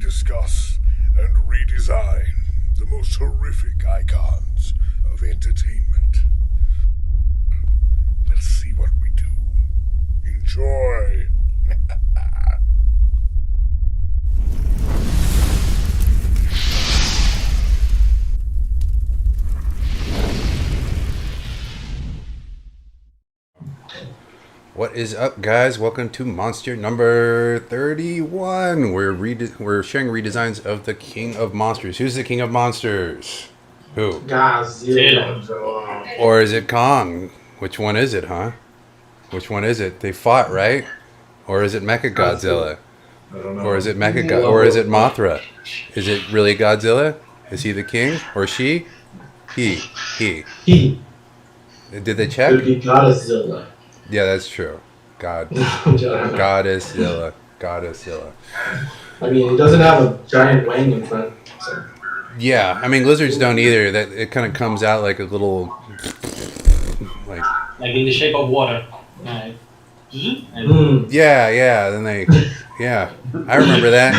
discuss and redesign the most horrific icons of entertainment. Let's see what we do. Enjoy! What is up, guys? Welcome to Monstieur number 31. We're sharing redesigns of the King of Monsters. Who's the King of Monsters? Who? Godzilla. Or is it Kong? Which one is it, huh? Which one is it? They fought, right? Or is it Mechagodzilla? I don't know. Or is it Or is it Mothra? Is it really Godzilla? Is he the king or she? He. He Did they check? could be Godzilla. Yeah, that's true. Goddess Zilla. I mean, he doesn't have a giant wang in front. So. Yeah, I mean lizards don't either. That it kind of comes out like a little, like in the shape of water. yeah. Then they, yeah, I remember that.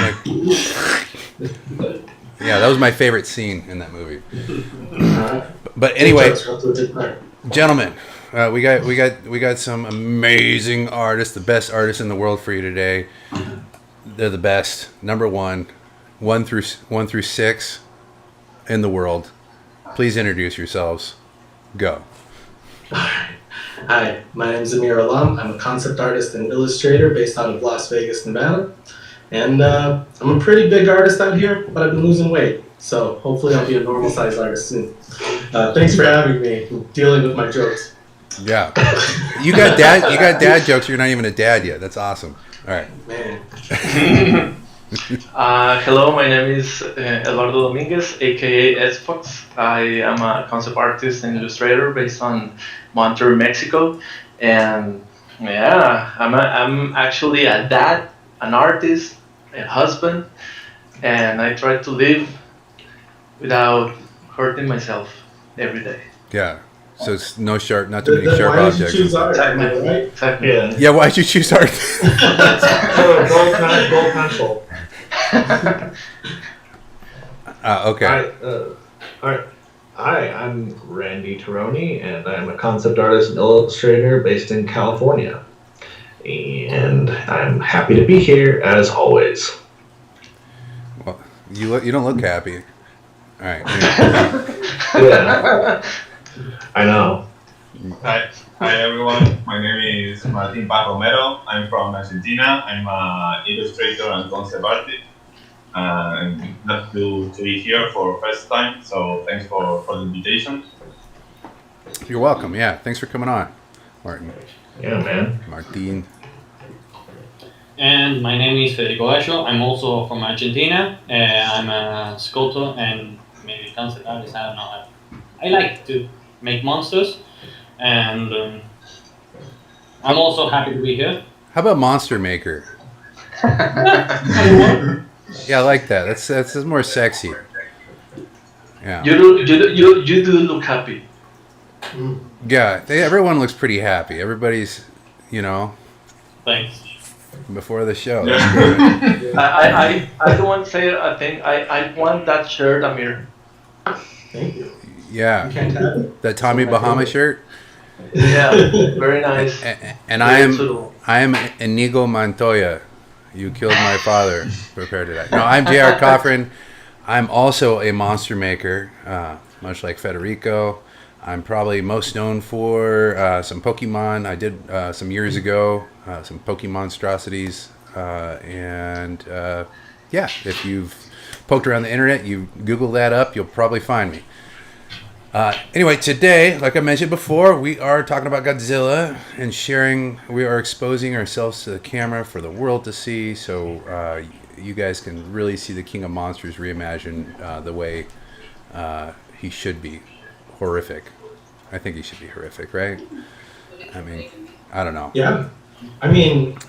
Yeah, that was my favorite scene in that movie. But anyway, gentlemen. We got some amazing artists, the best artists in the world for you today. They're the best, number one through 6 in the world. Please introduce yourselves. Go. Hi, my name is Amir Alam. I'm a concept artist and illustrator based out of Las Vegas, Nevada. And I'm a pretty big artist out here, but I've been losing weight. So hopefully I'll be a normal size artist soon. Thanks for having me, dealing with my jokes. Yeah, you got dad jokes. You're not even a dad yet. That's awesome. All right, man. Hello, my name is Eduardo Dominguez, aka Xbox. I am a concept artist and illustrator based on Monterrey, Mexico, and yeah, I'm actually a dad, an artist, a husband, and I try to live without hurting myself every day. Yeah. So it's not too many sharp objects. Why did you choose art? Right? Exactly. Yeah, why'd you choose art? Gold pencil. Okay. Hi, I'm Randy Taroni, and I'm a concept artist and illustrator based in California. And I'm happy to be here, as always. Well, you don't look happy. All right. Yeah, I know. Hi everyone. My name is Martin Paz Romero. I'm from Argentina. I'm an illustrator and concept artist. I'm glad to be here for first time. So thanks for the invitation. You're welcome. Yeah, thanks for coming on, Martin. Yeah, man. Martin. And my name is Federico Gallo. I'm also from Argentina. I'm a sculptor and maybe concept artist. I don't know. I like to make monsters, and I'm also happy to be here. How about Monster Maker? Yeah, I like that. That's more sexy. Yeah. You do look happy. Yeah, everyone looks pretty happy. Everybody's, Thanks. before the show. I don't want to say a thing. I want that shirt, Amir. Thank you. Yeah, You can't have it. that Tommy Bahama shirt. Yeah, very nice. And I am Inigo Montoya. You killed my father. Prepare to die. No, I'm J.R. Coffrin. I'm also a monster maker, much like Federico. I'm probably most known for some Pokemon. I did some years ago, some Pokemonstrosities. Yeah, if you've poked around the internet, you Google that up, you'll probably find me. Anyway, today, like I mentioned before, we are talking about Godzilla and we are exposing ourselves to the camera for the world to see, so you guys can really see the King of Monsters reimagined the way he should be. Horrific. I think he should be horrific, right? I mean, I don't know. Yeah. I mean,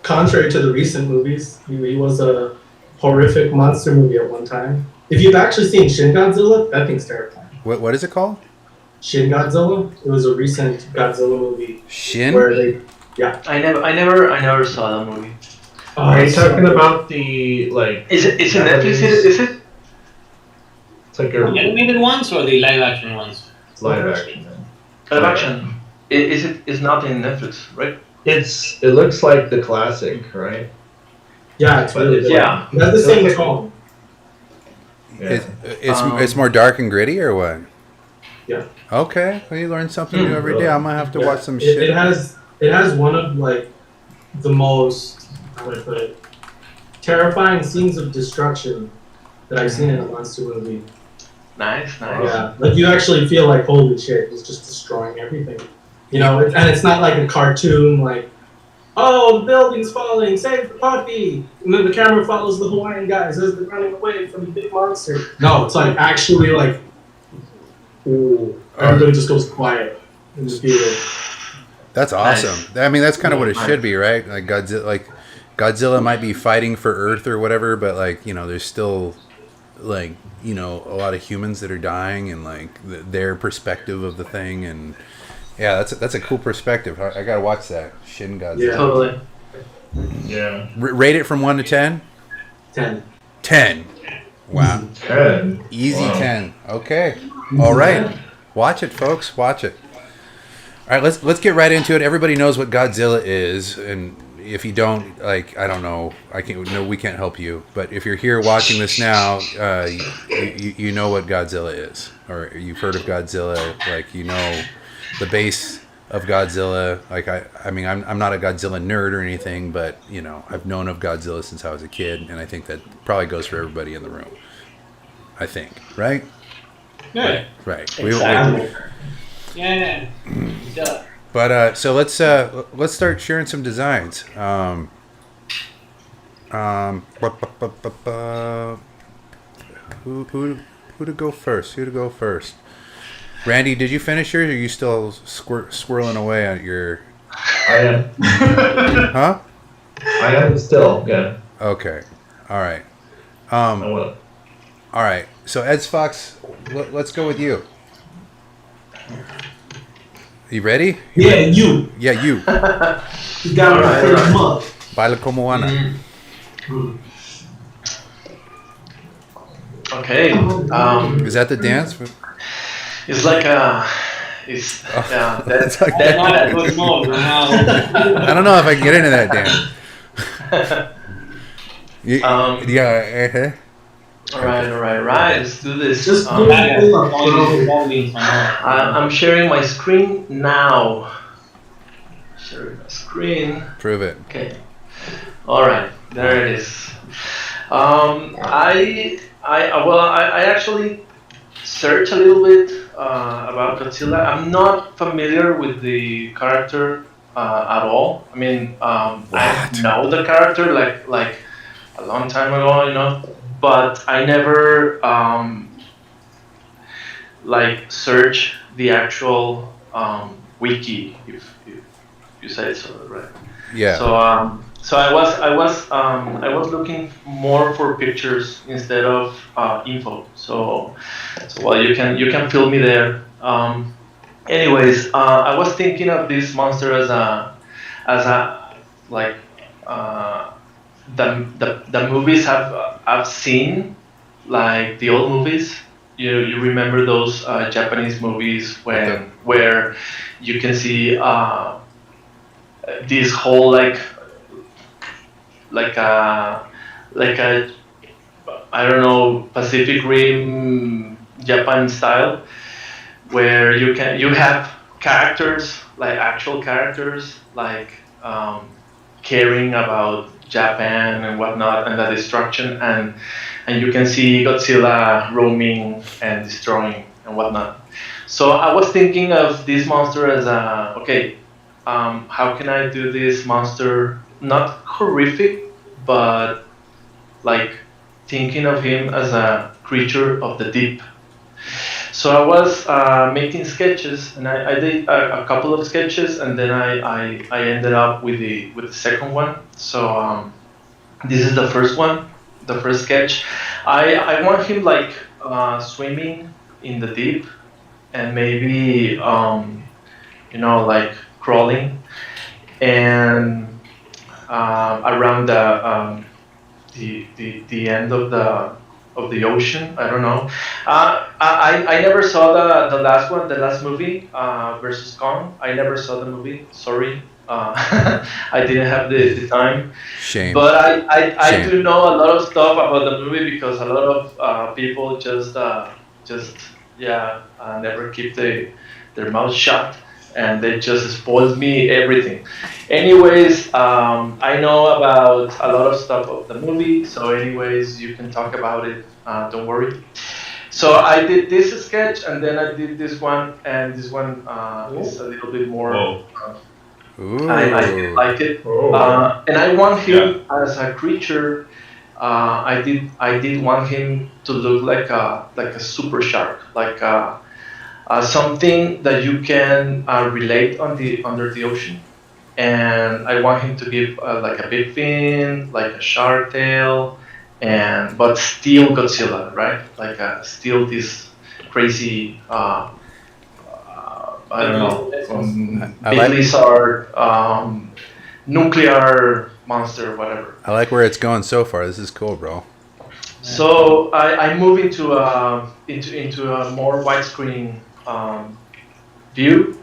contrary to the recent movies, he was a horrific monster movie at one time. If you've actually seen Shin Godzilla, that thing's terrifying. What is it called? Shin Godzilla. It was a recent Godzilla movie. Shin? Where they, yeah. I never saw that movie. Are you so talking good. about the like? Is it Netflix? Japanese- Is it? It's like The a animated ones or the live action ones? live action. Live action. Is it? Is not in Netflix, right? It looks like the classic, right? Yeah, it's But really it's good. Yeah. It has the it same looks like- tone. Yeah. It's more dark and gritty, or what? Yeah. Okay, well, you learn something new every day. really? I'm gonna have to Yeah. watch some shit. It has one of like the most, how would I put it, terrifying scenes of destruction that I've seen in a monster movie. Nice. Yeah, like you actually feel like holy shit, it's just destroying everything. You know, and it's not like a cartoon like, oh, the building's falling, save the puppy, and then the camera follows the Hawaiian guys as they're running away from the big monster. No, it's like actually like, ooh, everybody just goes quiet in the theater. That's awesome. I mean, that's kind of what it should be, right? Like Godzilla might be fighting for Earth or whatever, but like, you know, there's still like, you know, a lot of humans that are dying, and like their perspective of the thing, and yeah, that's a cool perspective. I gotta watch that Shin Godzilla. Yeah. Totally. Yeah. Rate it from 1 to 10. 10. 10. Wow. 10. Easy Wow. 10. Okay. All right. Watch it, folks. Watch it. All right, let's get right into it. Everybody knows what Godzilla is, and if you don't, like, I don't know, we can't help you. But if you're here watching this now, you know what Godzilla is, or you've heard of Godzilla. Like, you know the base of Godzilla. Like, I mean, I'm not a Godzilla nerd or anything, but you know, I've known of Godzilla since I was a kid, and I think that probably goes for everybody in the room. I think, right? Yeah. Right. Exactly. Yeah. Duh. But so let's start sharing some designs. Who to go first? Who to go first? Randy, did you finish yours, or are you still swirling away at your? I am. Huh? I am still. Yeah. Okay. All right. I will. All right. So Eds Fox, let's go with you. You ready? Yeah, you. Yeah, you. You got my first month. Baila como Ana. Okay. Is that the dance? It's like it's yeah. That's like That's not a good move. No. I don't know if I can get into that dance. Yeah. All right. Let's do this. Just do Yeah, pull up, bro. only I'm sharing my screen now. Sharing my screen. Prove it. Okay. All right. There it is. I actually searched a little bit about Godzilla. I'm not familiar with the character at all. I mean, I know the character like a long time ago, you know, but I never like search the actual wiki, if you say so, right? Yeah. So I was looking more for pictures instead of info. So well, you can feel me there. Anyways, I was thinking of this monster as a like the movies I've seen, like the old movies. You remember those Japanese movies where you can see this whole like a I don't know, Pacific Rim Japan style, where you have characters, like actual characters, like caring about Japan and whatnot, and the destruction, and you can see Godzilla roaming and destroying and whatnot. So I was thinking of this monster as how can I do this monster not horrific, but like thinking of him as a creature of the deep. So I was making sketches, and I did a couple of sketches, and then I ended up with the second one. So this is the first one, the first sketch. I want him like swimming in the deep, and maybe like crawling, and around the end of the ocean. I don't know. I never saw the last one, the last movie, versus Kong. I never saw the movie. Sorry, I didn't have the time. Shame. But I Shame. do know a lot of stuff about the movie because a lot of people just never keep their mouth shut, and they just spoiled me everything. Anyways, I know about a lot of stuff of the movie, so anyways, you can talk about it. Don't worry. So I did this sketch, and then I did this one, and this one is a little bit more. Whoa. Ooh. I did like it, Oh. and I want him as a creature. I did want him to look like a super shark, like something that you can relate under the ocean. And I want him to give like a big fin, like a shark tail, and but still Godzilla, right? Like still this crazy. I don't know, I big like- lizard, nuclear monster, whatever. I like where it's going so far. This is cool, bro. So I move into a more widescreen view,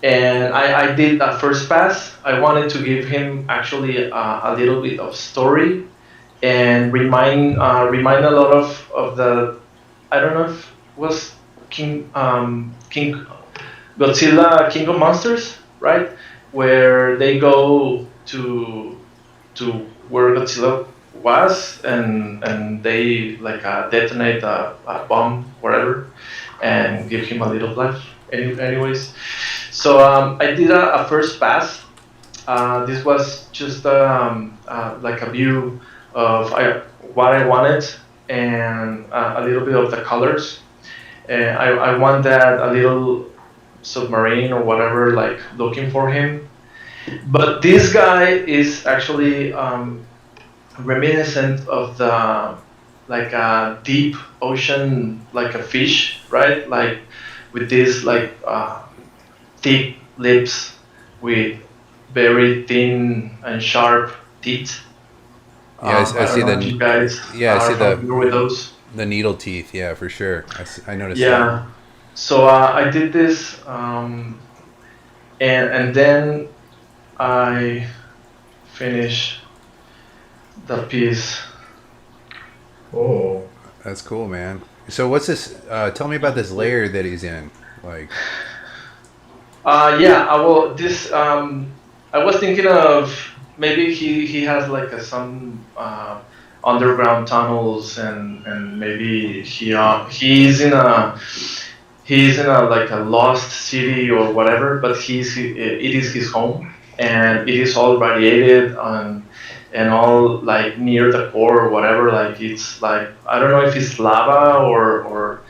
and I did a first pass. I wanted to give him actually a little bit of story, and remind a lot of the, I don't know if it was King Godzilla, King of Monsters, right? Where they go to where Godzilla was, and they like detonate a bomb, whatever, and give him a little life. Anyways, so I did a first pass. This was just like a view of what I wanted, and a little bit of the colors. I want that a little submarine or whatever, like looking for him. But this guy is actually reminiscent of the like a deep ocean, like a fish, right? Like with this like thick lips, with very thin and sharp teeth. Yeah, I don't see know if you guys yeah, I are see the- familiar with those. The needle teeth, yeah, for sure. I noticed that. Yeah. So I did this, and then I finish the piece. Oh. That's cool, man. So what's this? Tell me about this layer that he's in. Like, Yeah, I will. This I was thinking of maybe he has like some underground tunnels, and maybe he's in a like a lost city or whatever, but it is his home, and it is all radiated and all like near the core or whatever. Like it's like, I don't know if it's lava or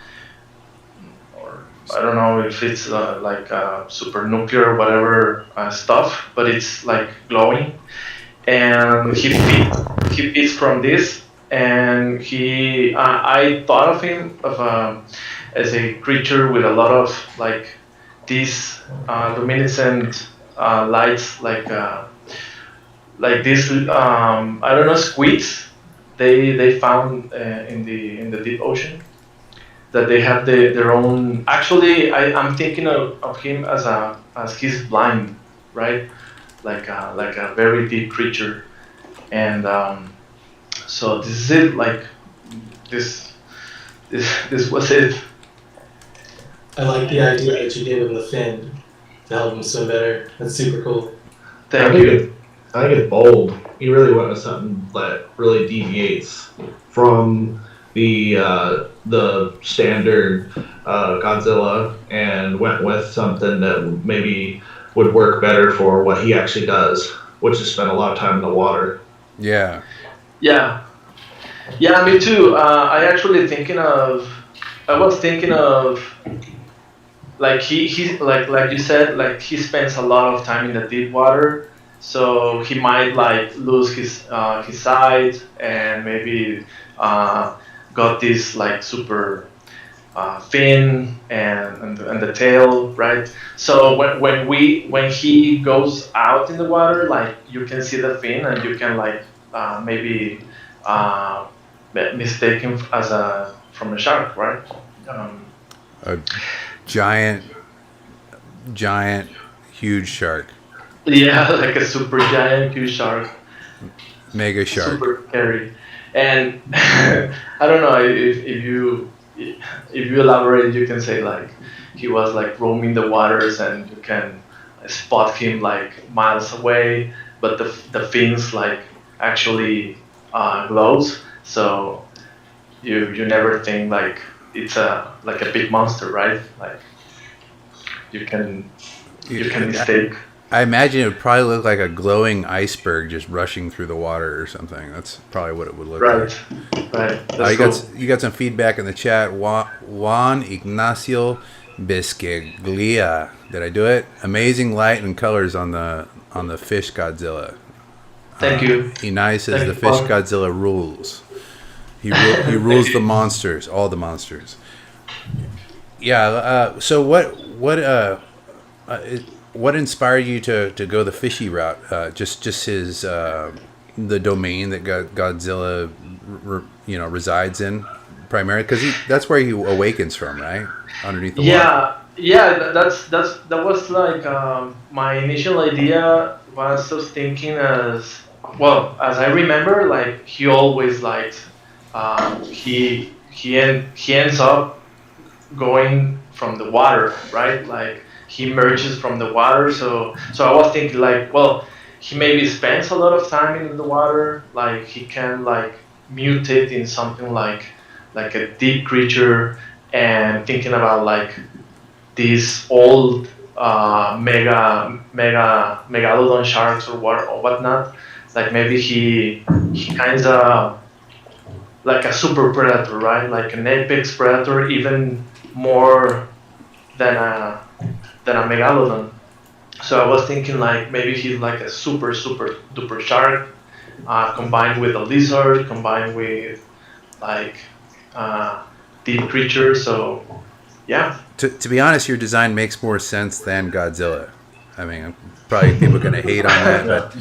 I don't know if it's like super nuclear or whatever stuff, but it's like glowing, and he feeds from this, and I thought of him as a creature with a lot of like these luminescent lights, like this I don't know, squids they found in the deep ocean, that they have their own. Actually, I'm thinking of him as he's blind, right? Like a very deep creature, and so this is it. Like this was it. I like the idea that you gave him the fin to help him swim better. That's super cool. Thank you. I think it's bold. He really went with something that really deviates from the standard Godzilla, and went with something that maybe would work better for what he actually does, which is spend a lot of time in the water. yeah, Yeah, me too. I was thinking of like he like you said, like he spends a lot of time in the deep water, so he might like lose his sight, and maybe got this like super fin and the tail, right? So when he goes out in the water, like you can see the fin and you can like maybe uh, mistake him as a from a shark, right? Um, A giant, giant, huge shark, yeah, like a super giant huge shark, mega shark. super scary. And I don't know if you elaborate, you can say like he was like roaming the waters, and you can spot him like miles away, but the fins like actually glows, so you never think like it's a like a big monster, right? Like you can mistake. I imagine it would probably look like a glowing iceberg just rushing through the water or something. That's probably what it would look Right, like. right. That's cool. You got some feedback in the chat. Juan Ignacio Biscaglia. Did I do it? Amazing light and colors on the fish Godzilla. Thank you. Inai says Thank the you, fish Juan. Godzilla rules. He rules the monsters, all the monsters. Yeah. So what inspired you to go the fishy route? Just his the domain that Godzilla resides in primarily, because that's where he awakens from, right? Underneath the water. That was like my initial idea was just thinking as I remember, like he always liked he ends up going from the water, right? Like he emerges from the water. So I was thinking like, well, he maybe spends a lot of time in the water. Like he can like mutate in something like a deep creature, and thinking about like these old megalodon sharks or whatnot. Like maybe he kind of like a super predator, right? Like an apex predator, even more than a megalodon. So I was thinking like maybe he's like a super duper shark, combined with a lizard, combined with like deep creature. So yeah. To be honest, your design makes more sense than Godzilla. I mean, probably people are going to hate on that, but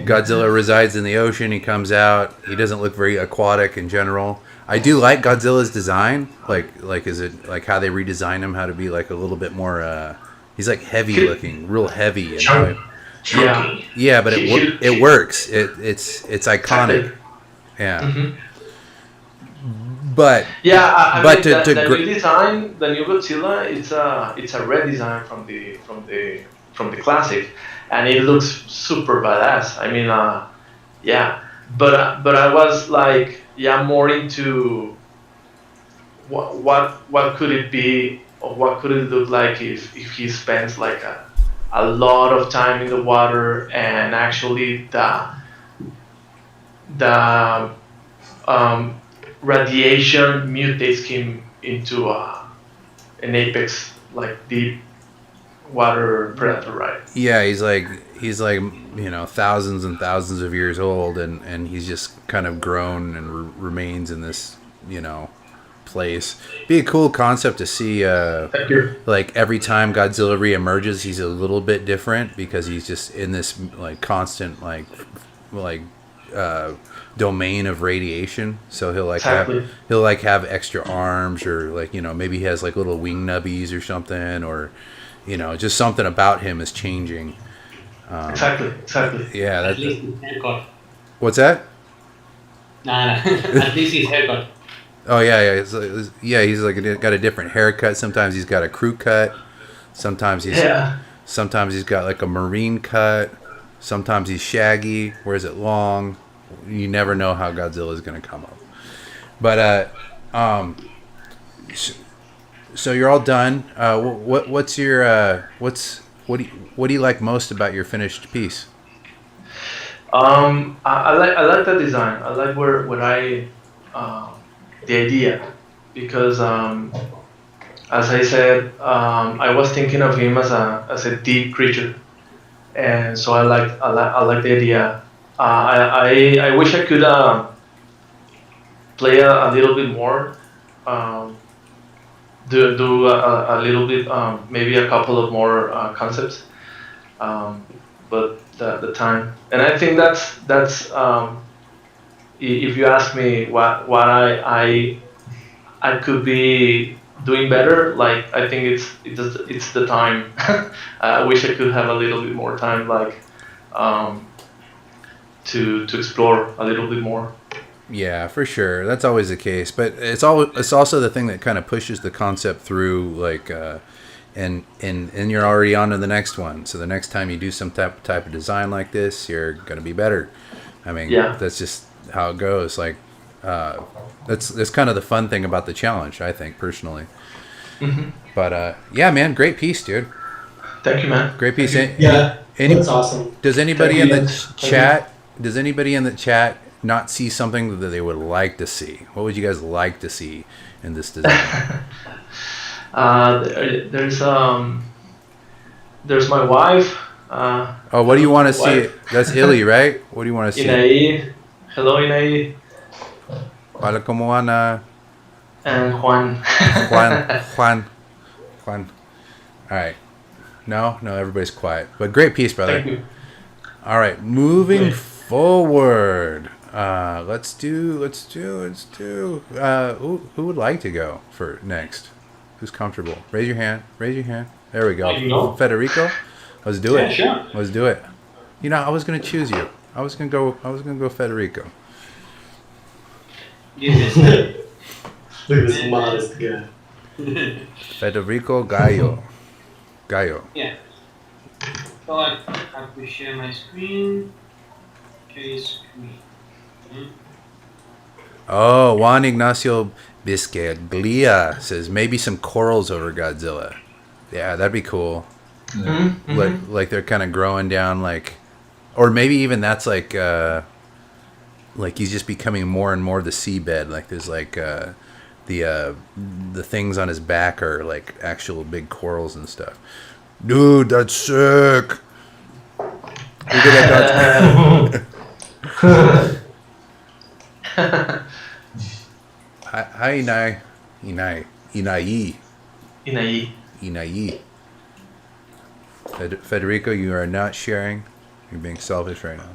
Godzilla resides in the ocean. He comes out. He doesn't look very aquatic in general. I do like Godzilla's design. Like is it like how they redesigned him, how to be like a little bit more. He's like heavy looking, real heavy. And yeah, but it works. It's iconic. Yeah. Mm-hmm. But yeah, I but mean, the new design, the new Godzilla, it's a redesign from the classic, and it looks super badass. I mean, yeah, but I was like, yeah, more into what could it be, or what could it look like if he spends like a lot of time in the water, and actually the radiation mutates him into an apex like deep water predator, right? Yeah, he's like thousands and thousands of years old, and he's just kind of grown and remains in this place. Be a cool concept to see. Like every time Godzilla reemerges, he's a little bit different because he's just in this like constant like domain of radiation. So he'll like have extra arms, or like maybe he has like little wing nubbies or something, or just something about him is changing. Exactly. Yeah. At least his haircut. What's that? Nah. At least his haircut. Oh yeah. He's like got a different haircut. Sometimes he's got a crew cut. Sometimes he's got like a marine cut. Sometimes he's shaggy. Wears it long. You never know how Godzilla is going to come up. But so you're all done. What do you like most about your finished piece? I like the design. I like the idea, because as I said, I was thinking of him as a deep creature, and so I like the idea. I wish I could play a little bit more do a little bit, maybe a couple of more concepts, but the time, and I think that's if you ask me what I could be doing better, like I think it's the time. I wish I could have a little bit more time, like um, to explore a little bit more. Yeah, for sure. That's always the case, but it's also the thing that kind of pushes the concept through, like, and you're already on to the next one. So the next time you do some type of design like this, you're gonna be better. I mean, Yeah. that's just how it goes. Like, that's kind of the fun thing about the challenge, I think personally. But yeah, man, great piece, dude. Thank you, man. Great piece. Yeah, that's awesome. Does anybody in Thank the you. chat? Does anybody in the chat not see something that they would like to see? What would you guys like to see in this design? There's my wife. Oh, what do you want to see? Wife. That's Illy, right? What do you want to see? Inai. Hello, Inai. Hola, ¿cómo van? And Juan. Juan. All right. No, everybody's quiet. But great piece, brother. Thank you. All right, moving forward. Let's do. Who would like to go for next? Who's comfortable? Raise your hand. There we go. I can go. Federico, let's do it. Yeah, sure. Let's do it. You know, I was gonna choose you. I was gonna go Federico. Give me a second. Look at this modest guy. Federico Gallo. Yeah. So I have to share my screen. Okay, screen. Oh, Juan Ignacio Biscaglia says maybe some corals over Godzilla. Yeah, that'd be cool. Like they're kind of growing down, like, or maybe even that's like he's just becoming more and more the seabed. Like there's like the things on his back are like actual big corals and stuff. Dude, that's sick. Look at that. Hi, Inai. Federico, you are not sharing. You're being selfish right now.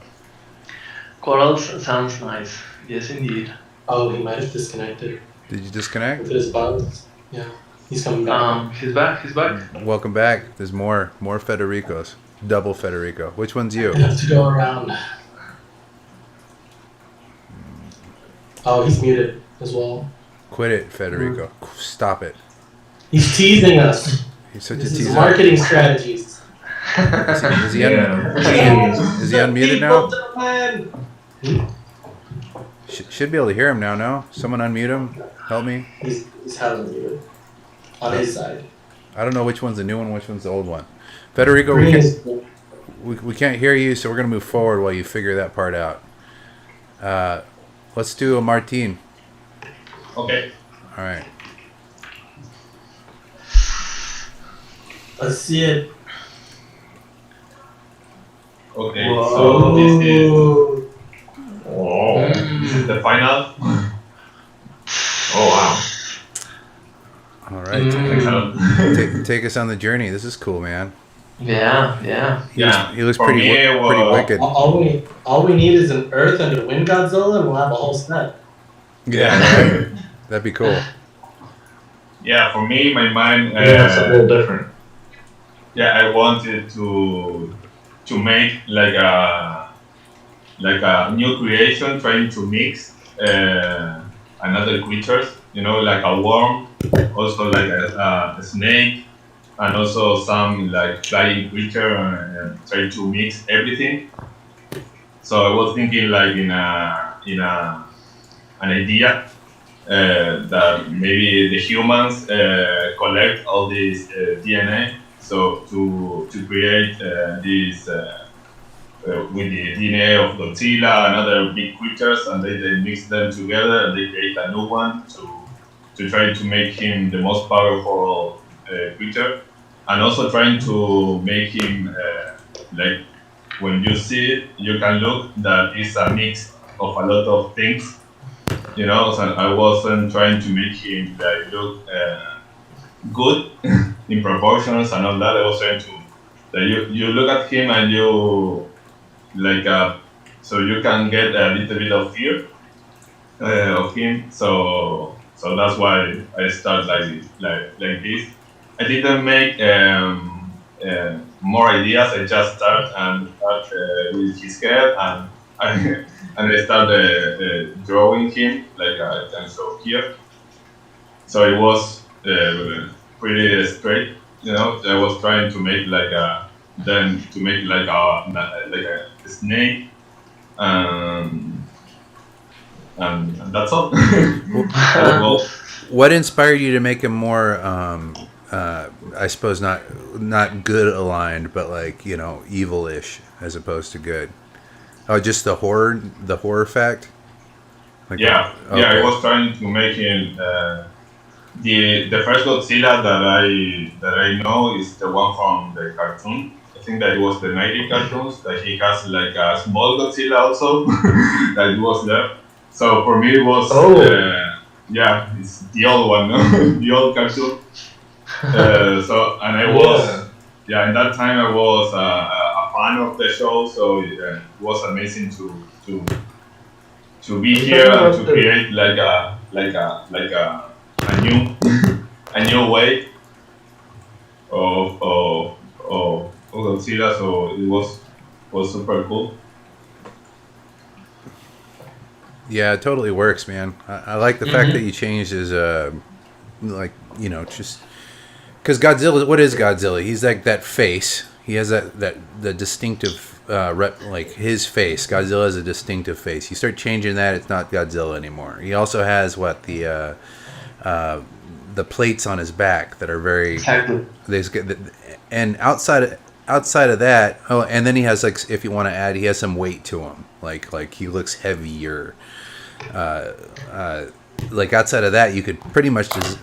Corals sounds nice. Yes, indeed. Oh, he might have disconnected Did you disconnect? with his bugs. Yeah, he's coming back. He's back. Welcome back. There's more Federicos. Double Federico. Which one's you? I have to go around. Oh, he's muted as well. Quit it, Federico. Stop it. He's teasing us. He's such This a is teaser. marketing strategies. Is he The unmuted people now? to the plan. Should be able to hear him now, no? Someone unmute him. Help me. He's hella muted on his side. I don't know which one's the new one, which one's the old one. Federico, we can't hear you, so we're going to move forward while you figure that part out. Let's do a Martin. Okay. All right. Let's see it. Okay. Whoa. So Oh. this is the final. Oh wow. All right. Take us on the journey. This is cool, man. Yeah. He looks For pretty me, it pretty was- wicked. All we need is an Earth and a Wind Godzilla, and we'll have a whole set. Yeah. That'd be cool. Yeah, for me, my mind. Yeah, it's a little different. Yeah, I wanted to make like a new creation, trying to mix another creatures. You know, like a worm, also like a snake, and also some like flying creature, and try to mix everything. So I was thinking like in an idea that maybe the humans collect all this DNA, so to create this with the DNA of Godzilla and other big creatures, and they mix them together and they create a new one to try to make him the most powerful creature, and also trying to make him like when you see it, you can look that it's a mix of a lot of things. You know, so I wasn't trying to make him like look good in proportions and all that. I was trying to that you look at him and you like so you can get a little bit of fear of him. So that's why I start like this. I didn't make more ideas. I just start with his head and I and I started drawing him like I can show here. So it was pretty straight. I was trying to make like a snake, and that's all. Well, What inspired you to make him more? I suppose not good aligned, but like evil-ish as opposed to good. Oh, just the horror fact. Like yeah, okay. yeah. I was trying to make him. The first Godzilla that I know is the one from the cartoon. I think that it was the 90 cartoons that he has like a small Godzilla also that was there. So for me it was yeah, it's the old one, no? The old cartoon. So and I was in that time I was a fan of the show, so it was amazing to be here and to create like a new a new way of Godzilla. So it was super cool. Yeah, it totally works, man. I like the fact that you changed his just because Godzilla. What is Godzilla? He's like that face. He has the distinctive like his face. Godzilla has a distinctive face. You start changing that, it's not Godzilla anymore. He also has the plates on his back that are very Exactly. and outside of that, and then he has like, if you want to add, he has some weight to him. Like he looks heavier. Like outside of that, you could pretty much just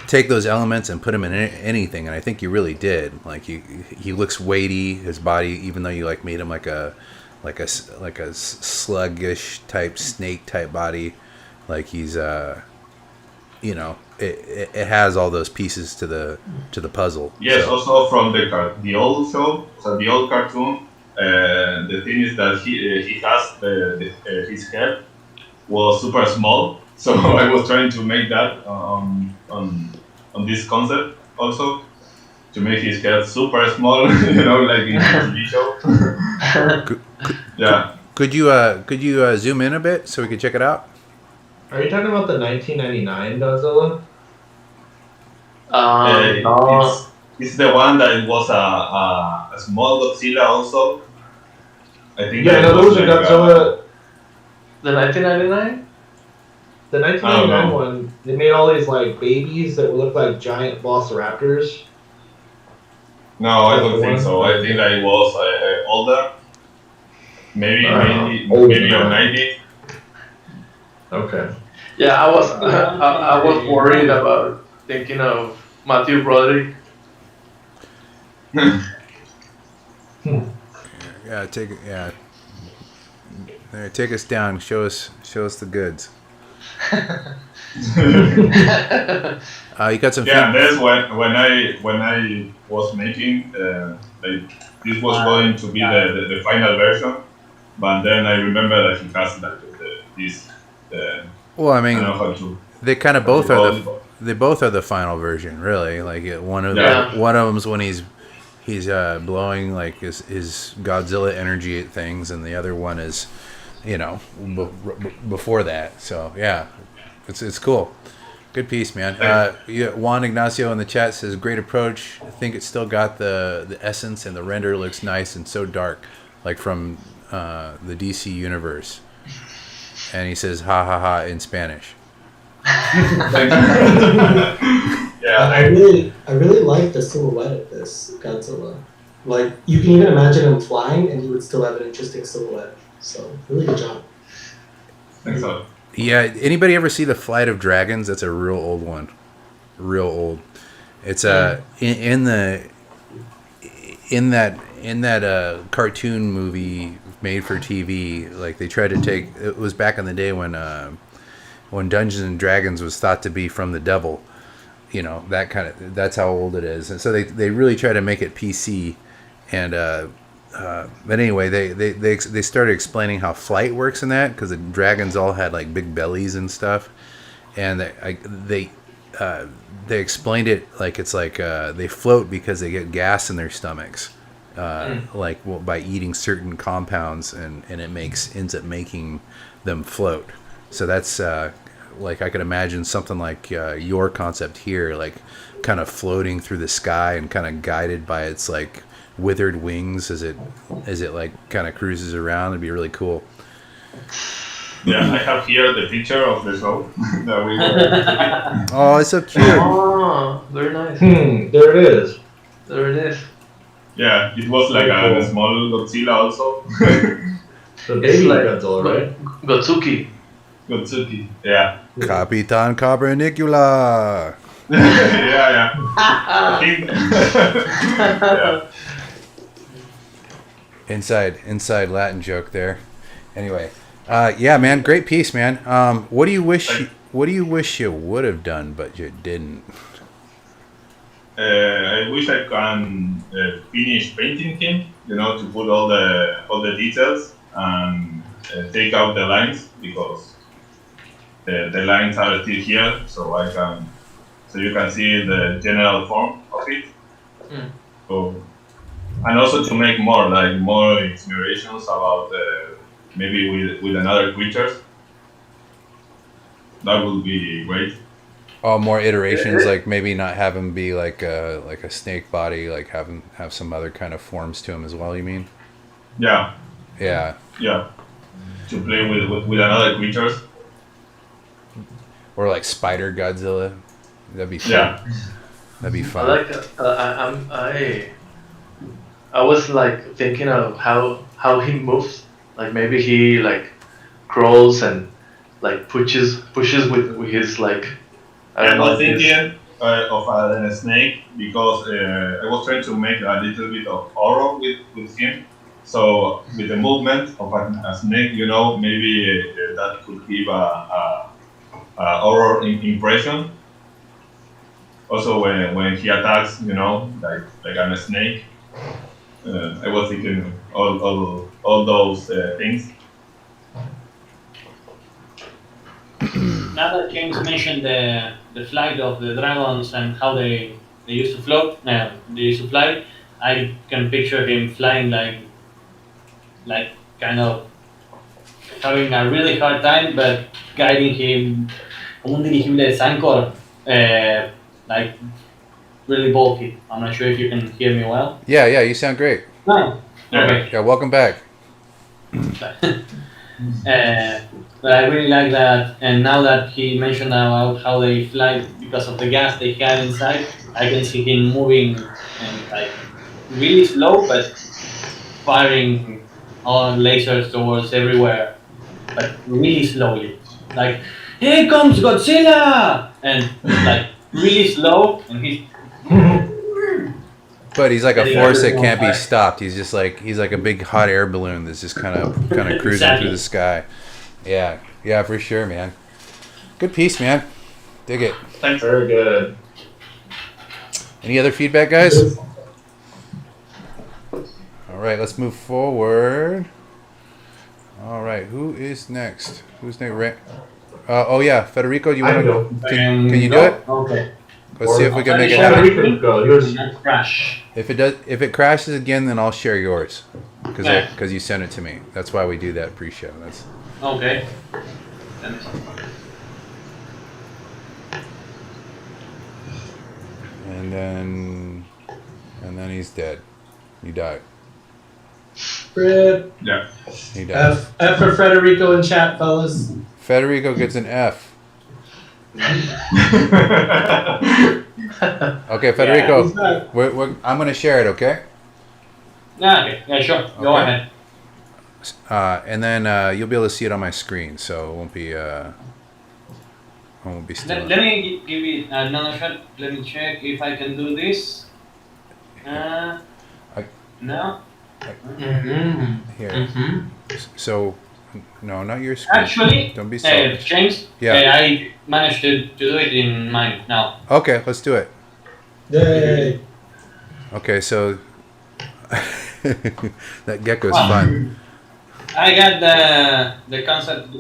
take those elements and put them in anything, and I think you really did. Like he looks weighty, his body, even though you like made him like a sluggish type snake type body. Like he's it has all those pieces to the puzzle. Yes, so. Also from the old show, so the old cartoon. The thing is that he has his head was super small, so I was trying to make that on this concept also to make his head super small, like in the TV show. Yeah. Could you zoom in a bit so we could check it out? Are you talking about the 1999 Godzilla? No. It's the one that was a small Godzilla also. I think Yeah, that no, was those are like Godzilla. The 1999? The 1999 one, they made all these like babies that would look like giant velociraptors. No, I don't think so. I think that it was older. Maybe on 90. Okay. Yeah, I was worried about thinking of Matthew Broderick. Yeah, take it. Yeah, there, take us down. Show us the goods. You got some. Yeah, that's when I was making like this was going to be the final version, but then I remember that he has like this. Well, I I mean, don't know how to. they kind of both are the final version, really. Like one of them's when he's blowing like his Godzilla energy at things, and the other one is, before that. So yeah, it's cool. Good piece, man. Juan Ignacio in the chat says, great approach. I think it's still got the essence, and the render looks nice and so dark, like from the DC universe. And he says, ha ha ha in Spanish. Yeah, I really like the silhouette of this Godzilla. Like, you can even imagine him flying, and he would still have an interesting silhouette. So, really good job. Thanks a lot. Yeah, anybody ever see The Flight of Dragons? That's a real old one. Real old. It's in that cartoon movie made for TV, like they tried to take, it was back in the day when Dungeons and Dragons was thought to be from the devil. you know, that kind of, that's how old it is. And so they really try to make it PC. And but anyway, they started explaining how flight works in that, because the dragons all had like big bellies and stuff. And they explained it like it's like they float because they get gas in their stomachs, like by eating certain compounds, and it ends up making them float. So that's like I could imagine something like your concept here, like kind of floating through the sky and kind of guided by its like withered wings as it like kind of cruises around. It'd be really cool. Yeah, I have here the picture of the show that we were. Oh, it's so cute. Oh, very nice. There it is. There it is. Yeah, it was like a small Godzilla also. The baby Godzilla, right? Gotsuki. Gotsuki. Yeah. Capitan Cavernicula. Yeah. I think. Yeah. Inside Latin joke there. Anyway, yeah, man, great piece, man. What do you wish you would have done but you didn't? I wish I can finish painting him. You know, to put all the details and take out the lines, because the lines are still here, so you can see the general form of it. So, and also to make more inspirations about maybe with another creatures. That would be great. Oh, more iterations, like maybe not have him be like a snake body, like have some other kind of forms to him as well, you mean? Yeah. Yeah. Yeah. To play with another creatures. Or like Spider Godzilla. That'd be fun. Yeah. That'd be I fun. like. I was like thinking of how he moves. Like maybe he like crawls and like pushes with his like. I was thinking of a snake, because I was trying to make a little bit of horror with him. So with the movement of a snake, you know, maybe that could give a horror impression. Also, when he attacks, you know, like a snake, I was thinking all those things. Now that James mentioned the flight of the dragons and how they used to float, they used to fly, I can picture him flying like kind of having a really hard time, but guiding him como un dirigible de Sancor, like really bulky. I'm not sure if you can hear me well. Yeah, you sound great. No. Okay. Yeah, welcome back. But I really like that, and now that he mentioned about how they fly because of the gas they have inside, I can see him moving and like really slow, but firing all lasers towards everywhere, but really slowly. Like, here comes Godzilla, and like really slow, and he's. But he's like a force that can't be stopped. He's like a big hot air balloon that's just kind of cruising Exactly. through the sky. Yeah, for sure, man. Good piece, man. Dig it. Thanks. Very good. Any other feedback, guys? All right, let's move forward. All right, who is next? Who's next? Oh yeah, Federico, do you want to? Can you do it? Okay. Let's see if we can make it happen. Federico, go. Yours. Crash. If it crashes again, then I'll share yours, because Yeah. you sent it to me. That's why we do that pre-show. That's Okay. and then he's dead. He died. Rip. Yeah. He died. F for Federico in chat, fellas. Federico gets an F. Okay, Federico, I'm going to share it, okay? Yeah, sure. Go Okay. ahead. And then you'll be able to see it on my screen, so it won't be still. Let me give it another shot. Let me check if I can do this. No. Here. So No, not your screen. Actually, Don't be selfish. James, Yeah. I managed to do it in mine now. Okay, let's do it. Yay! Okay, so that gecko's Wow. fun. I got the concept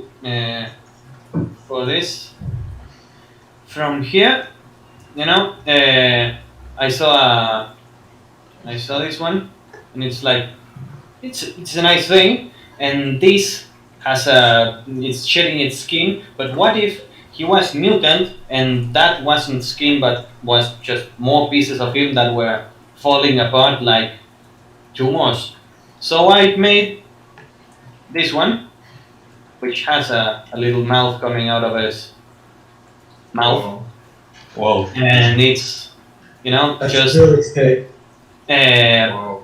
for this from here. You know, I saw this one, and it's like it's a nice thing, and this has it's shedding its skin. But what if he was mutant and that wasn't skin, but was just more pieces of him that were falling apart like tumors? So I made this one, which has a little mouth coming out of his mouth, Whoa. and it's That's just really sick. Wow.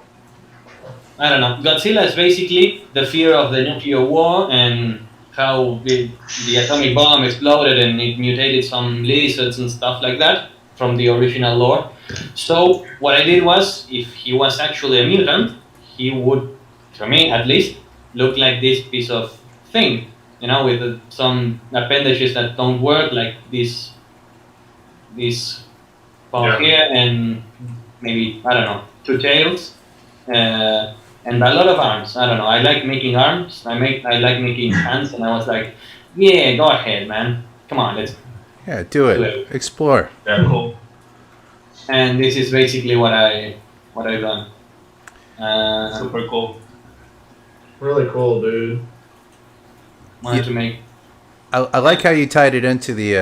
I don't know. Godzilla is basically the fear of the nuclear war and how the atomic bomb exploded and it mutated some lizards and stuff like that from the original lore. So what I did was, if he was actually a mutant, he would, to me at least, look like this piece of thing, with some appendages that don't work, like this part here, and maybe, I don't know, 2 tails. And a lot of arms. I don't know. I like making arms. I like making hands, and I was like, yeah, go ahead, man. Come on, let's. Yeah, do it. Explore. Yeah, cool. And this is basically what I've done. Super cool. Really cool, dude. Wanted to make. I like how you tied it into the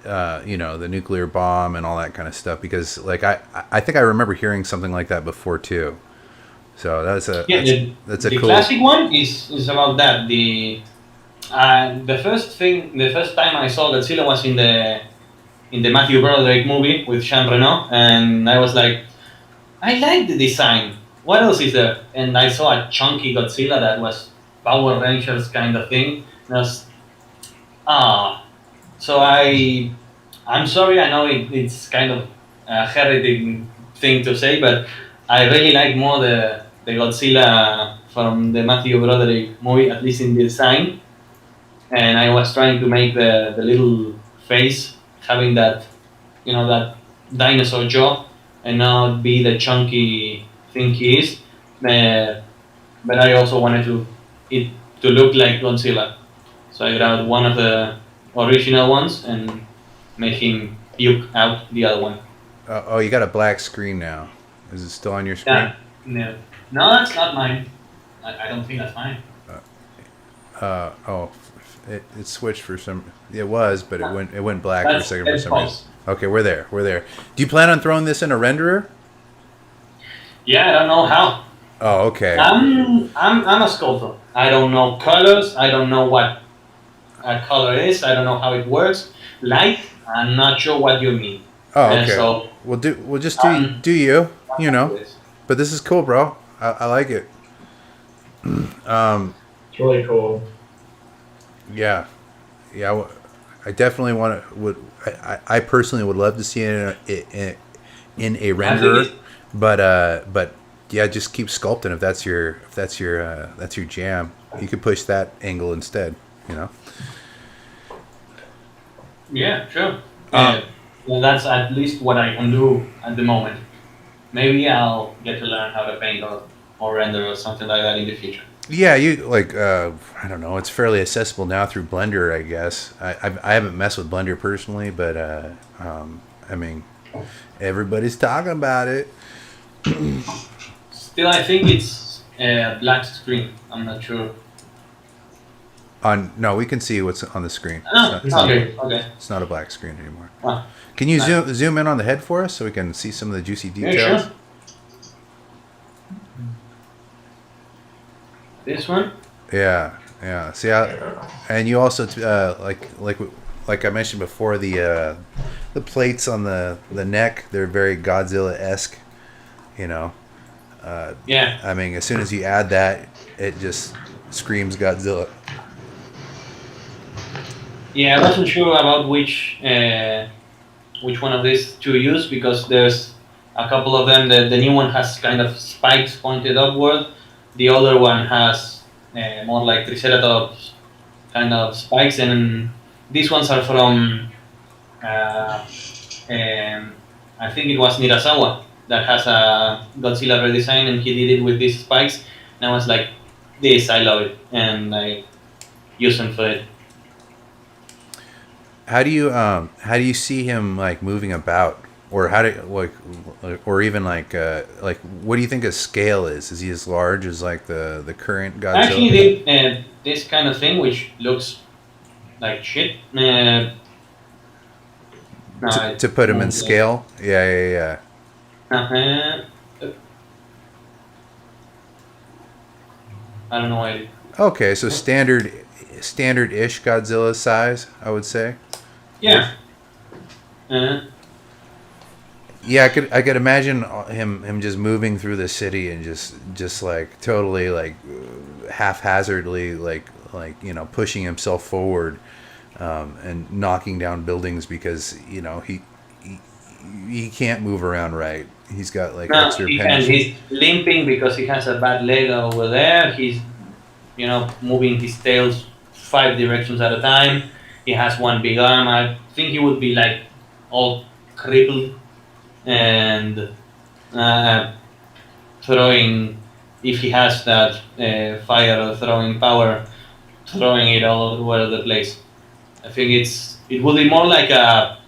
the nuclear bomb and all that kind of stuff, because like I think I remember hearing something like that before too. So that's a that's a the cool. classic one is about that. The first time I saw Godzilla was in the Matthew Broderick movie with Jean Reno, and I was like, I like the design. What else is there? And I saw a chunky Godzilla that was Power Rangers kind of thing. And I was, so I'm sorry. I know it's kind of a heretic thing to say, but I really like more the Godzilla from the Matthew Broderick movie, at least in the design. And I was trying to make the little face having that, that dinosaur jaw, and not be the chunky thing he is. But I also wanted it to look like Godzilla. So I grabbed one of the original ones and made him puke out the other one. Oh, you got a black screen now. Is it still on your screen? Yeah. No, that's not mine. I don't think that's mine. It switched for some. It was, but it went black for a second for some reason. Okay, we're there. Do you plan on throwing this in a renderer? Yeah, I don't know how. Oh, okay. I'm a sculptor. I don't know colors. I don't know what a color is. I don't know how it works. Light, I'm not sure what you mean. Oh, okay. So we'll just do you. But this is cool, bro. I like it. It's really cool. Yeah. I definitely I personally would love to see it in a renderer, but yeah, just keep sculpting if that's your jam. You could push that angle instead, Yeah, sure. Well, that's at least what I can do at the moment. Maybe I'll get to learn how to paint or render or something like that in the future. Yeah, you I don't know. It's fairly accessible now through Blender, I guess. I haven't messed with Blender personally, but I mean, everybody's talking about it. Still, I think it's a black screen. I'm not sure. No, we can see what's on the screen. Oh, okay. It's not a black screen anymore. Ah, Can you zoom in on the head for us so we can see some of the juicy details? yeah, sure. This one? Yeah. See how, and you also like I mentioned before, the plates on the neck, they're very Godzilla-esque. Yeah. I mean, as soon as you add that, it just screams Godzilla. Yeah, I wasn't sure about which one of these to use, because there's a couple of them. The new one has kind of spikes pointed upward. The other one has more like Triceratops kind of spikes, and these ones are from I think it was Nirasawa that has a Godzilla redesign, and he did it with these spikes. And I was like, this, I love it, and I use them for it. How do you see him like moving about, or how do or even like what do you think his scale is? Is he as large as like the current Godzilla? I actually did this kind of thing, which looks like shit. To put him in scale? Yeah. I don't know why. Okay, so standard-ish Godzilla size, I would say. Yeah. Yeah, I could imagine him just moving through the city and just like totally like haphazardly like pushing himself forward and knocking down buildings because he can't move around right. He's got like extra pension. He's limping because he has a bad leg over there. He's moving his tails 5 directions at a time. He has one big arm. I think he would be like all crippled and throwing, if he has that fire or throwing power, throwing it all over the place. I think it would be more like a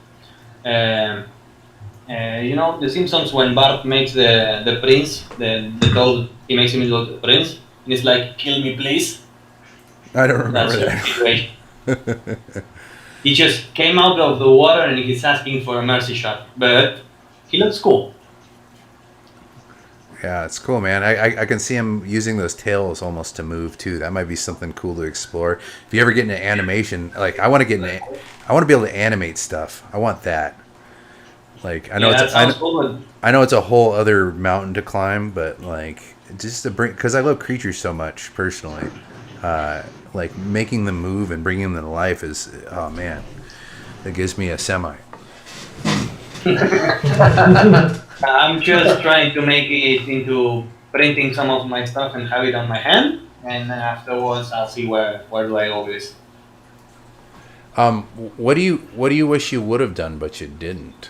the Simpsons when Bart makes the prince, the toad, he makes him into the prince, and it's like, kill me please. I don't remember That's that. He just came out of the water and he's asking for a mercy shot, but he looks cool. Yeah, it's cool, man. I can see him using those tails almost to move too. That might be something cool to explore. If you ever get into animation, like I want to be able to animate stuff. I want that. Like I know it's a whole other mountain to climb, but like just to bring, because I love creatures so much personally. Like making them move and bringing them to life is, oh man, that gives me a semi. I'm just trying to make it into printing some of my stuff and have it on my hand, and then afterwards I'll see where do I go with this. What do you wish you would have done but you didn't?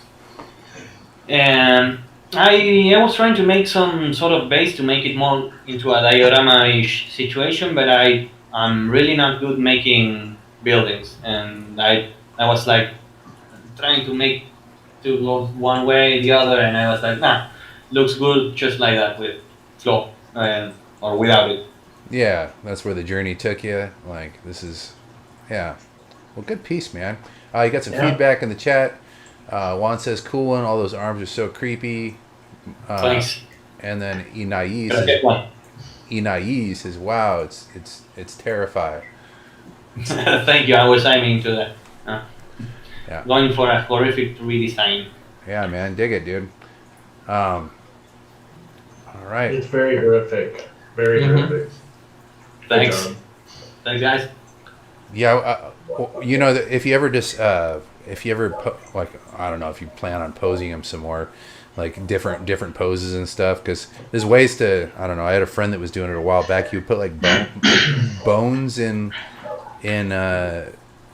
And I was trying to make some sort of base to make it more into a diorama-ish situation, but I'm really not good making buildings, and I was like trying to make to go one way, the other, and I was like, nah, looks good just like that with flow or without it. Yeah, that's where the journey took you. Like this is, yeah. Well, good piece, man. You got some feedback in the chat. Juan says, "Cool one. All those arms are so creepy." Thanks. And then Inais says, "Wow, it's terrifying." Thank you. I was aiming to that. Yeah. Going for a horrific redesign. Yeah, man, dig it, dude. All right. It's very horrific. Very horrific. Thanks. Thanks, guys. Yeah, if you ever like, I don't know if you plan on posing him some more, like different poses and stuff, because there's ways to, I don't know. I had a friend that was doing it a while back. He would put like bones in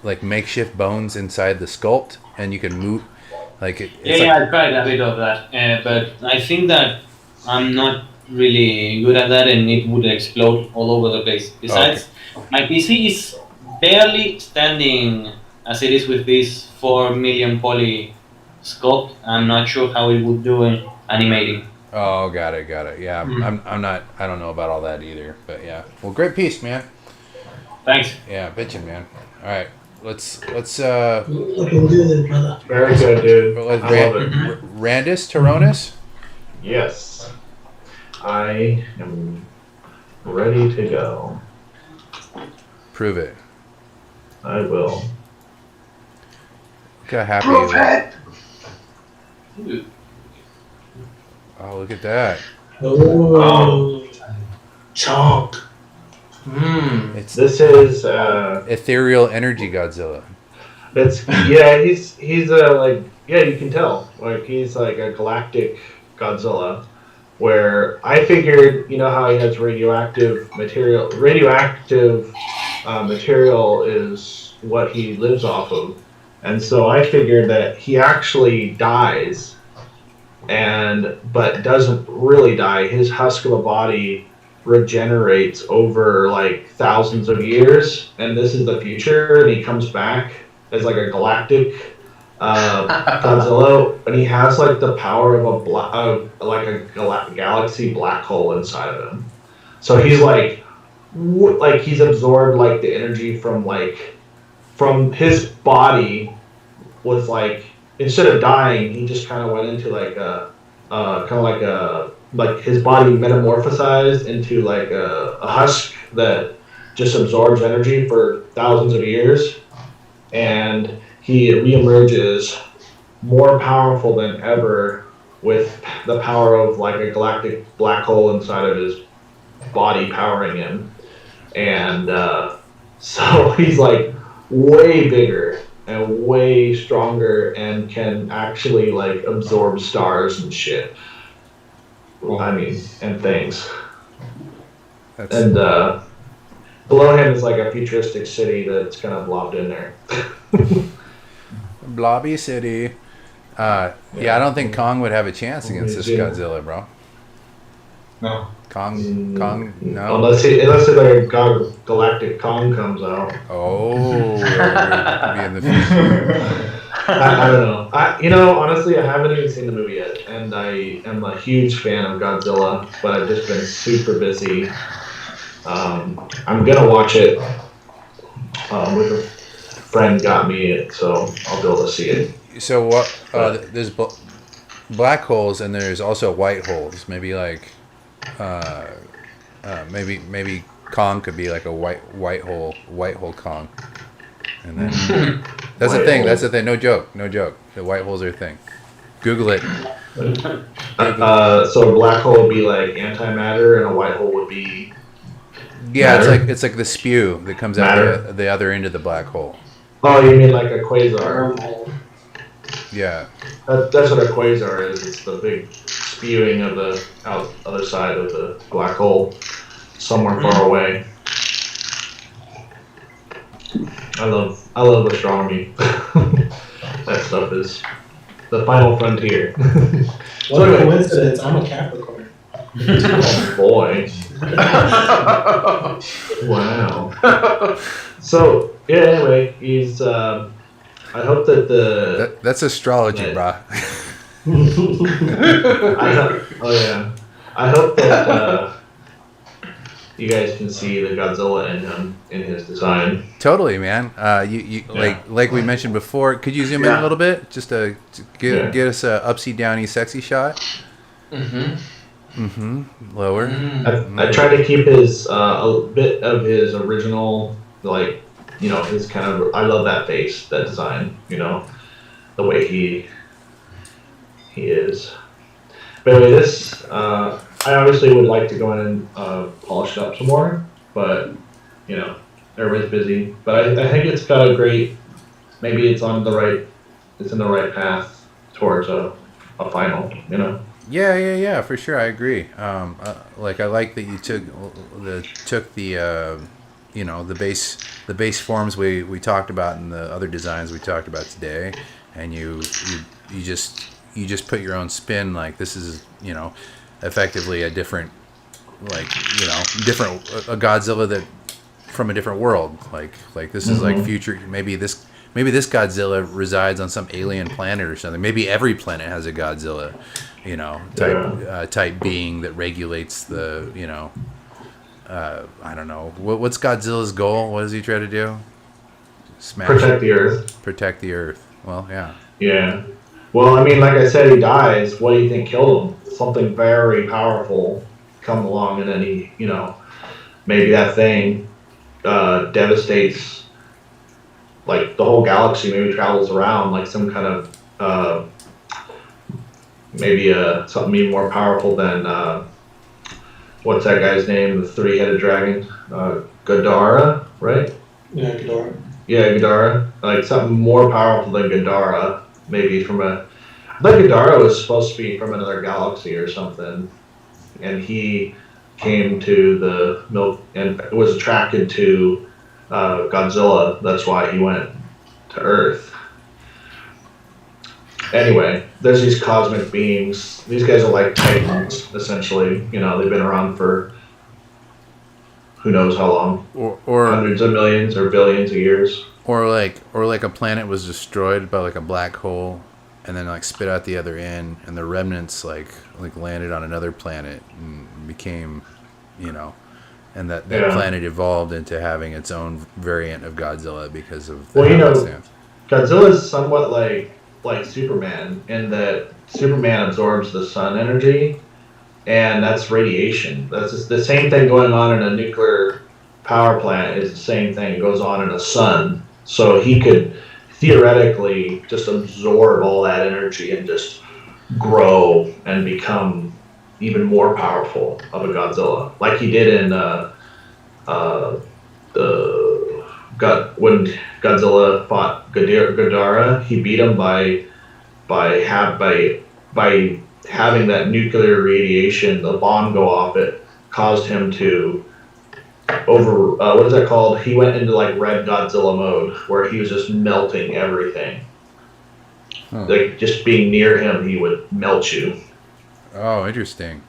like makeshift bones inside the sculpt, and you can move like it. I tried a bit of that, but I think that I'm not really good at that, and it would explode all over the place. Besides, my PC is barely standing as it is with this 4 million poly sculpt. I'm not sure how it would do in animating. Oh, got it. Yeah, I don't know about all that either, but yeah. Well, great piece, man. Thanks. Yeah, bitchin', man. All right, let's Looking good, brother. Very good, dude. Let I love it. Randis Taronis. Yes. I am ready to go. Prove it. I will. Look how happy Prove you are. it! Oh, look at that. Oh, chonk. This is Ethereal energy Godzilla. he's you can tell, like he's like a galactic Godzilla, where I figured, you know how he has radioactive material. Radioactive material is what he lives off of, and so I figured that he actually dies, but doesn't really die. His husk of a body regenerates over like thousands of years, and this is the future, and he comes back as like a galactic Godzilla, and he has like the power of a galaxy black hole inside of him. So he's like he's absorbed like the energy from his body was like, instead of dying, he just kind of went into like like his body metamorphosized into like a husk that just absorbs energy for thousands of years, and he reemerges more powerful than ever with the power of like a galactic black hole inside of his body powering him. And so he's like way bigger and way stronger and can actually like absorb stars and shit. I mean, and things. And below him is like a futuristic city that's kind of blobbed in there. Blobby City. Yeah, I don't think Kong would have a chance against this Godzilla, bro. No. Kong, no. Unless like a galactic Kong comes out. Oh, could be in the future. I don't know. Honestly, I haven't even seen the movie yet, and I am a huge fan of Godzilla, but I've just been super busy. I'm gonna watch it. With a friend got me it, so I'll be able to see it. So what? There's black holes and there's also white holes. Maybe like, maybe Kong could be like a white hole Kong. And then that's the thing. That's the thing. No joke. The white holes are a thing. Google it. So a black hole would be like antimatter, and a white hole would be. Yeah, matter? it's like the spew that comes out the other end of the black hole. Oh, you mean like a quasar? Yeah. That's what a quasar is. It's the big spewing of the other side of the black hole, somewhere far away. I love astronomy. That stuff is the final frontier. What a coincidence! I'm a Capricorn. Oh boy. Wow. So yeah. Anyway, he's. I hope that that's astrology, brah. I hope that you guys can see the Godzilla in him in his design. Totally, man. Like we mentioned before. Could you zoom in a little bit, just to get us a upsy downy sexy shot? Lower. I tried to keep his a bit of his original, like, his kind of. I love that face, that design. The way he is. But anyway, this I obviously would like to go in and polish it up some more, but everybody's busy. But I think it's got a great. Maybe it's in the right path towards a final. Yeah, for sure. I agree. I like that you took the base forms we talked about in the other designs we talked about today, and you just put your own spin. Like, this is effectively a different a Godzilla that from a different world. Like this is like future. Maybe this Godzilla resides on some alien planet or something. Maybe every planet has a Godzilla, type being that regulates the, I don't know. What's Godzilla's goal? What does he try to do? Protect the Earth. Protect the Earth. Well, yeah. Yeah. Well, I mean, like I said, he dies. What do you think killed him? Something very powerful come along, and then he, maybe that thing devastates, like, the whole galaxy. Maybe travels around like some kind of maybe something even more powerful than what's that guy's name? The three-headed dragon, Ghidorah, right? Yeah, Ghidorah. Yeah, Ghidorah. Like something more powerful than Ghidorah. Maybe I thought Ghidorah was supposed to be from another galaxy or something. and he came to the milk and was attracted to Godzilla. That's why he went to Earth. Anyway, there's these cosmic beings. These guys are like titans, essentially. You know, they've been around for who knows how long, or hundreds of millions or billions of years. Or like a planet was destroyed by like a black hole, and then like spit out the other end, and the remnants like landed on another planet and became, you know, and that planet evolved into having its own variant of Godzilla because of the happenstance. Godzilla is somewhat like Superman in that Superman absorbs the sun energy, and that's radiation. That's just the same thing going on in a nuclear power plant is the same thing goes on in a sun. So he could theoretically just absorb all that energy and just grow and become even more powerful of a Godzilla, like he did in when Godzilla fought Ghidorah. He beat him by having that nuclear radiation, the bomb go off it, caused him to what is that called? He went into like Red Godzilla mode, where he was just melting everything. Like just being near him, he would melt you. Oh, interesting.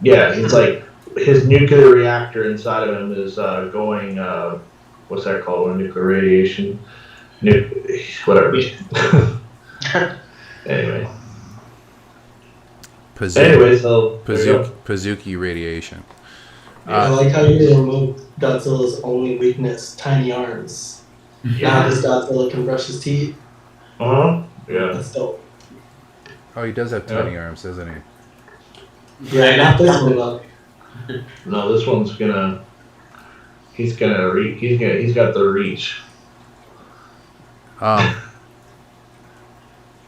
Yeah, it's like his nuclear reactor inside of him is going. What's that called? Nuclear radiation. Whatever. Anyway. Pazuki radiation. I like how you removed Godzilla's only weakness, tiny arms. Now this Godzilla can brush his teeth. Yeah. That's dope. Oh, he does have tiny arms, doesn't he? Yeah, not this one though. No, this one's gonna. He's got the reach.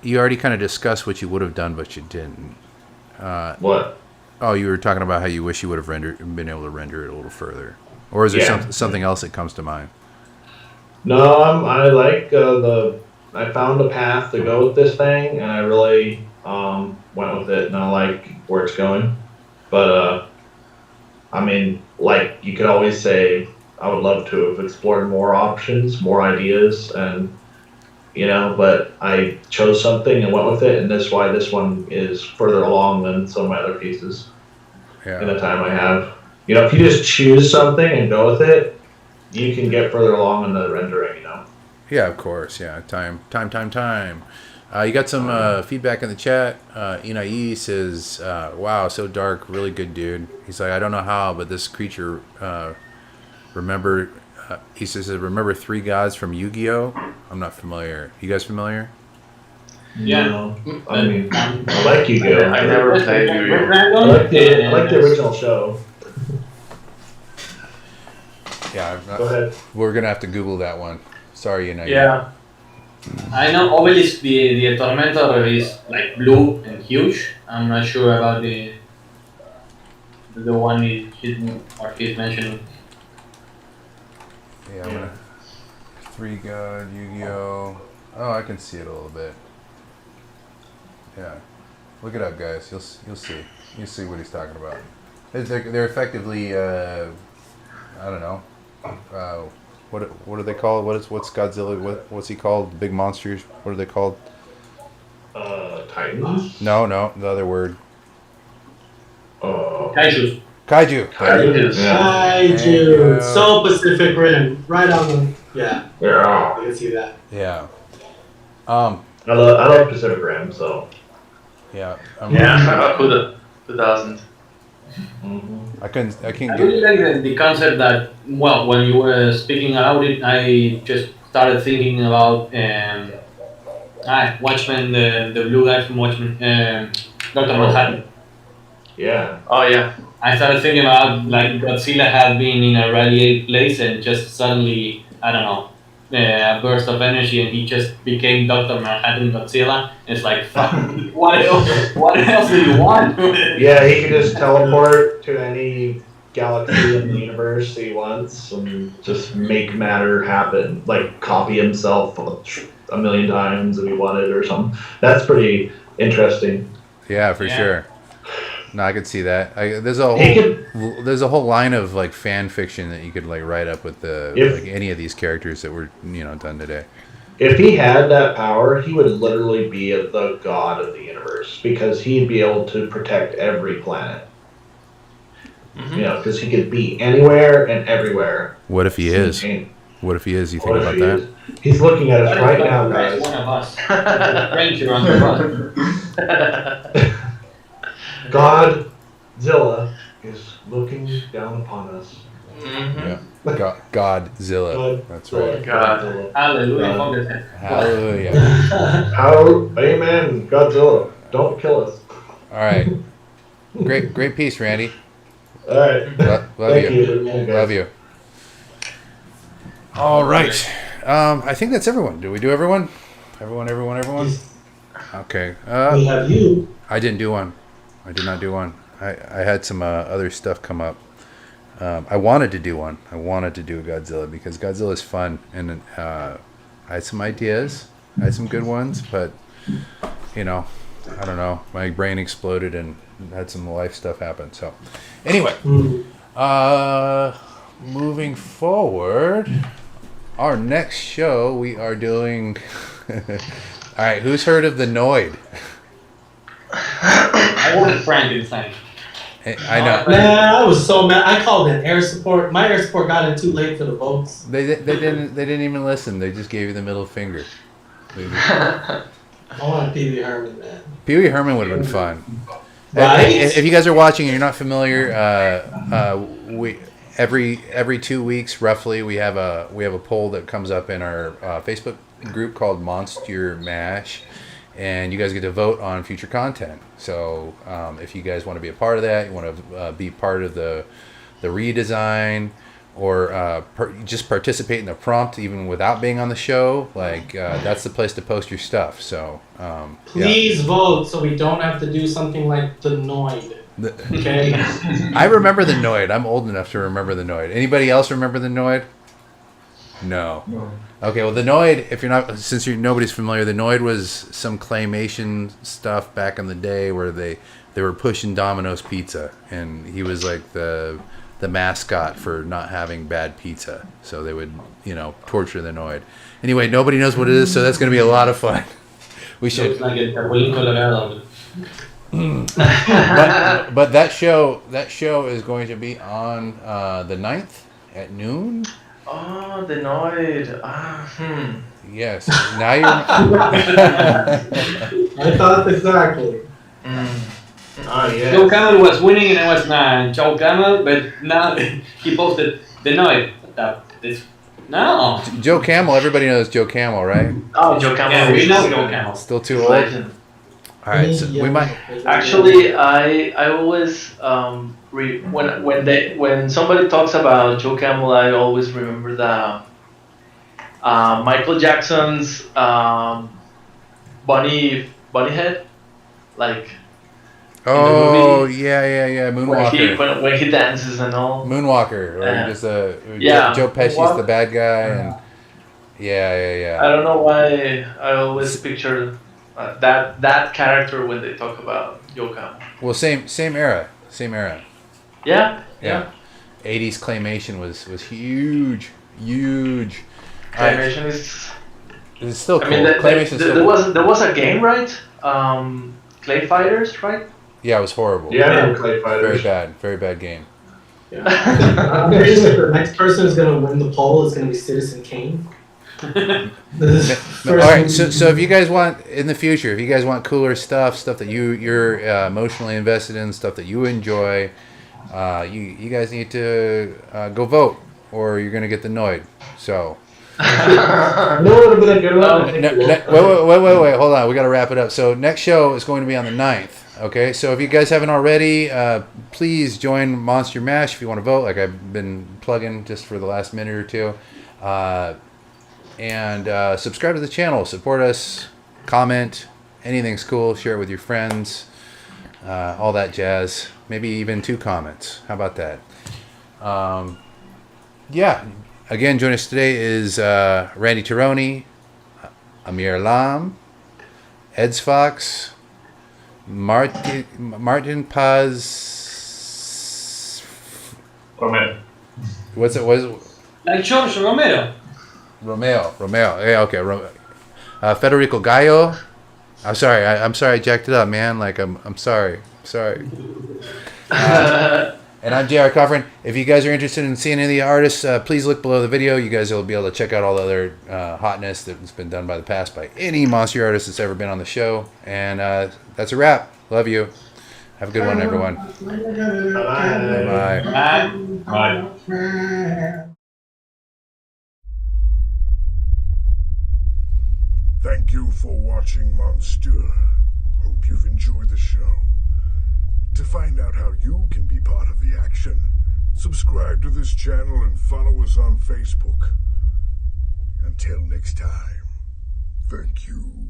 You already kind of discussed what you would have done, but you didn't. What? Oh, you were talking about how you wish you would have been able to render it a little further, or is there something else that comes to mind? No, I like I found a path to go with this thing, and I really went with it, and I like where it's going. But I mean, like you could always say, I would love to have explored more options, more ideas, and you know, but I chose something and went with it, and that's why this one is further along than some of my other pieces in the time I have. You know, if you just choose something and go with it, you can get further along in the rendering, you know? Yeah, of course. Yeah, time. You got some feedback in the chat. Inai says, wow, so dark, really good dude. He's like, I don't know how, but this creature, he says, remember 3 gods from Yu-Gi-Oh? I'm not familiar. You guys familiar? Yeah. No. I mean, I like Yu-Gi-Oh. I never played Yu-Gi-Oh. I like the original show. Yeah. Go ahead. We're going to have to Google that one. Sorry, Inai. Yeah. I know Obelisk, the Tormentor is like blue and huge. I'm not sure about the one he's mentioning. Yeah, I'm gonna 3 god Yu-Gi-Oh. Oh, I can see it a little bit. Yeah, look it up, guys. You'll see. You'll see what he's talking about. They're effectively I don't know. What are they called? What's Godzilla? What's he called? The big monsters. What are they called? Titans? No, the other word. Kaijus. Kaiju. Kaiju. So Pacific Rim. Right on the... Yeah. Yeah. I can see that. Yeah. I love Pacific Rim, so... Yeah. Who doesn't? I can I get... really like the concept that, well, when you were speaking about it, I just started thinking about Watchmen, the blue guy from Watchmen, Dr. Manhattan. Yeah. Oh yeah. I started thinking about like Godzilla had been in a radiated place and just suddenly, I don't know, a burst of energy and he just became Dr. Manhattan Godzilla. It's like, fuck, what else do you want? Yeah, he could just teleport to any galaxy in the universe he wants and just make matter happen. Like copy himself a million times if he wanted or something. That's pretty interesting. Yeah, for sure. No, I could see that. There's a whole line of like fan fiction that you could like write up with like any of these characters that were done today. If he had that power, he would literally be the god of the universe because he'd be able to protect every planet. Because he could be anywhere and everywhere. What if he is? What if he is? You think about that? He's looking at us right now, guys. One of us. Ranger on the Godzilla is looking down upon us. Yeah. Godzilla. That's right. God. Hallelujah. Hallelujah. Amen. Godzilla, don't kill us. All right. Great piece, Randy. All right. Love you. Guys. Love you. All right. I think that's everyone. Did we do everyone? Everyone? Okay. We have you. I didn't do one. I did not do one. I had some other stuff come up. I wanted to do one. I wanted to do a Godzilla because Godzilla is fun, and I had some ideas. I had some good ones, but I don't know. My brain exploded and had some life stuff happen. So, anyway, moving forward, our next show we are doing. All right, who's heard of the Noid? I wanted Frankenstein. I know. Man, I was so mad. I called in air support. My air support got in too late for the votes. They didn't even listen. They just gave you the middle finger. I want Pee Wee Herman, man. Pee Wee Herman would have been fun. Right? If you guys are watching and you're not familiar, we every 2 weeks roughly we have a poll that comes up in our Facebook group called Monstieur Mash, and you guys get to vote on future content. So if you guys want to be a part of that, you want to be part of the redesign, or just participate in the prompt even without being on the show, that's the place to post your stuff. So Please vote so we don't have to do something like the Noid. Okay? I remember the Noid. I'm old enough to remember the Noid. Anybody else remember the Noid? No. Okay, well the Noid, since nobody's familiar, the Noid was some claymation stuff back in the day where they were pushing Domino's pizza, and he was like the mascot for not having bad pizza. So they would, torture the Noid. Anyway, nobody knows what it is, so that's going to be a lot of fun. We should. Looks like a Chapulín Colorado. But that show is going to be on the 9th at noon. Oh, the Noid. Yes. Now you're. I thought exactly. Yeah. Joe Camel was winning and it was Joe Camel, but now he posted the Noid. No. Joe Camel. Everybody knows Joe Camel, right? Oh, Joe Camel. Yeah, we know Joe Camel. Still too old. Legend. All right, so we might. Actually, I always when somebody talks about Joe Camel, I always remember the Michael Jackson's bunny head, like. Oh yeah, Moonwalker. When he dances and all. Moonwalker, or just Joe Pesci's the bad guy, and yeah. I don't know why I always picture that character when they talk about Joe Camel. Well, same era. Yeah. 80s claymation was huge. Claymation is. It's still cool. I mean, Claymation there was a game, right? Clay Fighters, right? Yeah, it was horrible. Yeah, Clay Fighters. Very bad game. Yeah. I'm pretty sure the next person who's going to win the poll is going to be Citizen Kane. All right, so if you guys want in the future, if you guys want cooler stuff that you're emotionally invested in, stuff that you enjoy, you guys need to go vote, or you're gonna get the Noid. So. Wait, Hold on, we got to wrap it up. So next show is going to be on the 9th. Okay, so if you guys haven't already, please join Monstieur Mash if you want to vote, like I've been plugging just for the last minute or two. And subscribe to the channel, support us, comment, anything's cool, share it with your friends, all that jazz. Maybe even 2 comments. How about that? Again, joining us today is Randy Tironi, Amir Lam, Eds Fox, Martin Paz. Romero. What's it? Was Like George Romero. Romeo? Yeah, okay. Federico Gallo. I'm sorry. I'm sorry. I jacked it up, man. Like I'm sorry. And I'm J.R. Coffrin. If you guys are interested in seeing any of the artists, please look below the video. You guys will be able to check out all the other hotness that's been done by the past by any Monstieur artist that's ever been on the show. And that's a wrap. Love you. Have a good one, everyone. Bye-bye. Bye. Thank you for watching Monstieur. Hope you've enjoyed the show. To find out how you can be part of the action, subscribe to this channel and follow us on Facebook. Until next time, thank you.